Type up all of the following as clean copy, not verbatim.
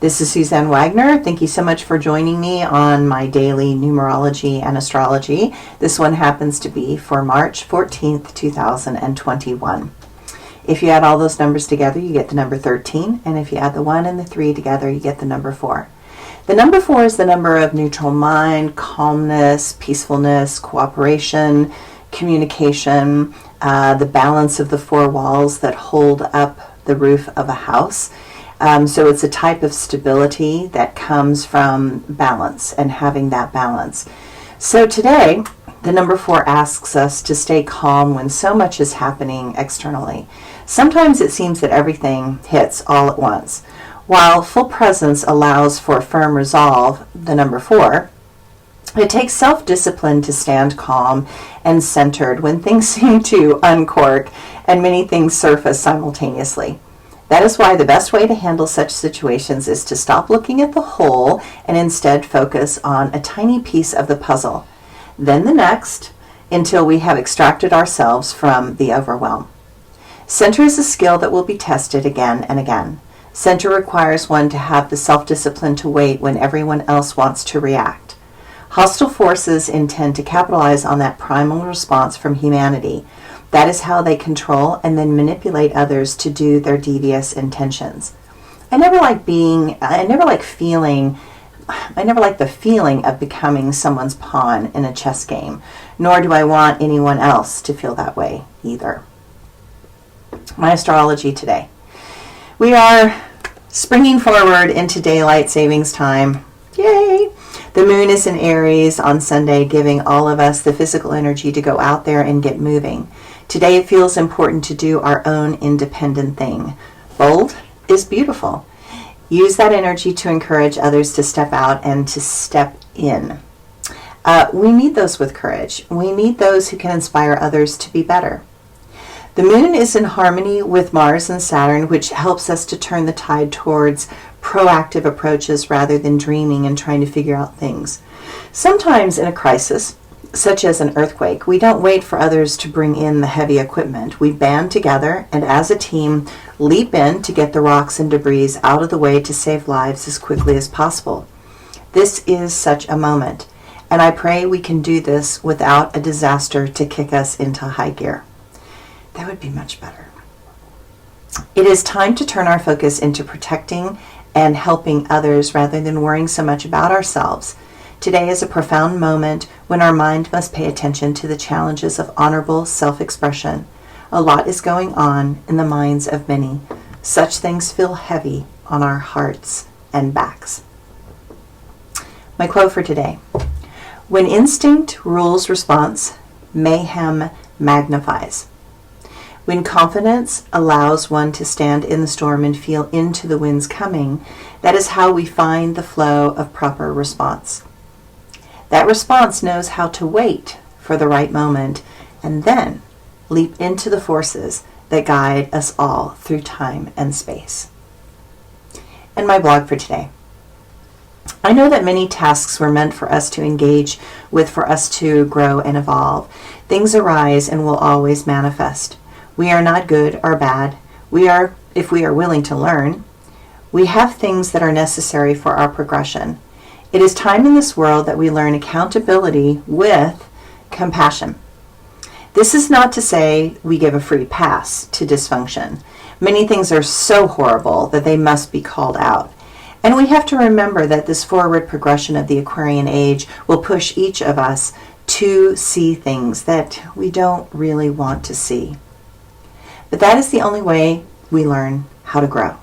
This is Suzanne Wagner. Thank you so much for joining me on my daily numerology and astrology. This one happens to be for March 14th, 2021. If you add all those numbers together, you get the number 13, and if you add the 1 and the 3 together, you get the number 4. The number 4 is the number of neutral mind, calmness, peacefulness, cooperation, communication, the balance of the 4 walls that hold up the roof of a house. So it's a type of stability that comes from balance and having that balance. So today, the number 4 asks us to stay calm when so much is happening externally. Sometimes it seems that everything hits all at once. While full presence allows for firm resolve, the number 4, it takes self-discipline to stand calm and centered when things seem to uncork and many things surface simultaneously. That is why the best way to handle such situations is to stop looking at the whole and instead focus on a tiny piece of the puzzle, then the next, until we have extracted ourselves from the overwhelm. Center is a skill that will be tested again and again. Center requires one to have the self-discipline to wait when everyone else wants to react. Hostile forces intend to capitalize on that primal response from humanity. That is how they control and then manipulate others to do their devious intentions. I never like the feeling of becoming someone's pawn in a chess game, nor do I want anyone else to feel that way either. My astrology today. We are springing forward into daylight savings time. Yay! The moon is in Aries on Sunday, giving all of us the physical energy to go out there and get moving. Today it feels important to do our own independent thing. Bold is beautiful. Use that energy to encourage others to step out and to step in. We need those with courage. We need those who can inspire others to be better. The moon is in harmony with Mars and Saturn, which helps us to turn the tide towards proactive approaches rather than dreaming and trying to figure out things. Sometimes in a crisis, such as an earthquake, we don't wait for others to bring in the heavy equipment. We band together and as a team leap in to get the rocks and debris out of the way to save lives as quickly as possible. This is such a moment, and I pray we can do this without a disaster to kick us into high gear. That would be much better. It is time to turn our focus into protecting and helping others rather than worrying so much about ourselves. Today is a profound moment when our mind must pay attention to the challenges of honorable self-expression. A lot is going on in the minds of many. Such things feel heavy on our hearts and backs. My quote for today: when instinct rules response, mayhem magnifies. When confidence allows one to stand in the storm and feel into the winds coming, that is how we find the flow of proper response. That response knows how to wait for the right moment and then leap into the forces that guide us all through time and space. And my blog for today. I know that many tasks were meant for us to engage with, for us to grow and evolve. Things arise and will always manifest. We are not good or bad. If we are willing to learn, we have things that are necessary for our progression. It is time in this world that we learn accountability with compassion. This is not to say we give a free pass to dysfunction. Many things are so horrible that they must be called out. And we have to remember that this forward progression of the Aquarian age will push each of us to see things that we don't really want to see. But that is the only way we learn how to grow.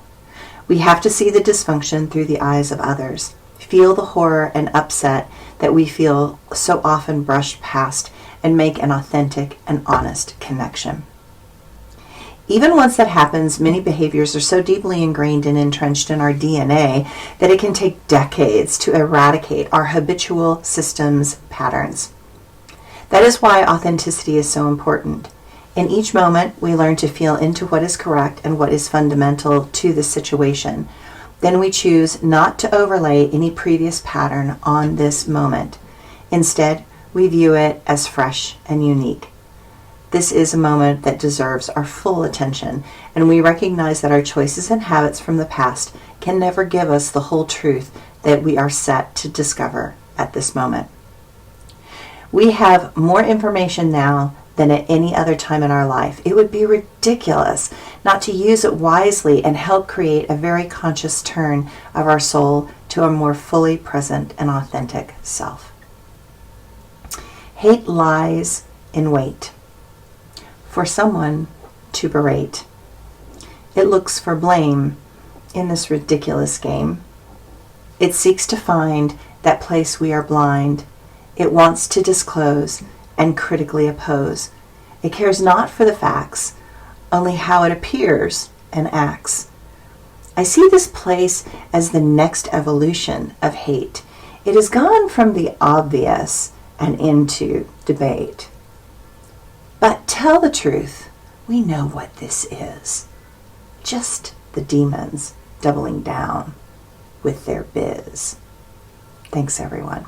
We have to see the dysfunction through the eyes of others, feel the horror and upset that we feel so often brushed past, and make an authentic and honest connection. Even once that happens, many behaviors are so deeply ingrained and entrenched in our DNA that it can take decades to eradicate our habitual systems patterns. That is why authenticity is so important. In each moment, we learn to feel into what is correct and what is fundamental to the situation. Then we choose not to overlay any previous pattern on this moment. Instead, we view it as fresh and unique. This is a moment that deserves our full attention, and we recognize that our choices and habits from the past can never give us the whole truth that we are set to discover at this moment. We have more information now than at any other time in our life. It would be ridiculous not to use it wisely and help create a very conscious turn of our soul to a more fully present and authentic self. Hate lies in wait for someone to berate. It looks for blame in this ridiculous game. It seeks to find that place we are blind. It wants to disclose and critically oppose. It cares not for the facts, only how it appears and acts. I see this place as the next evolution of hate. It has gone from the obvious and into debate. But tell the truth, we know what this is. Just the demons doubling down with their biz. Thanks, everyone.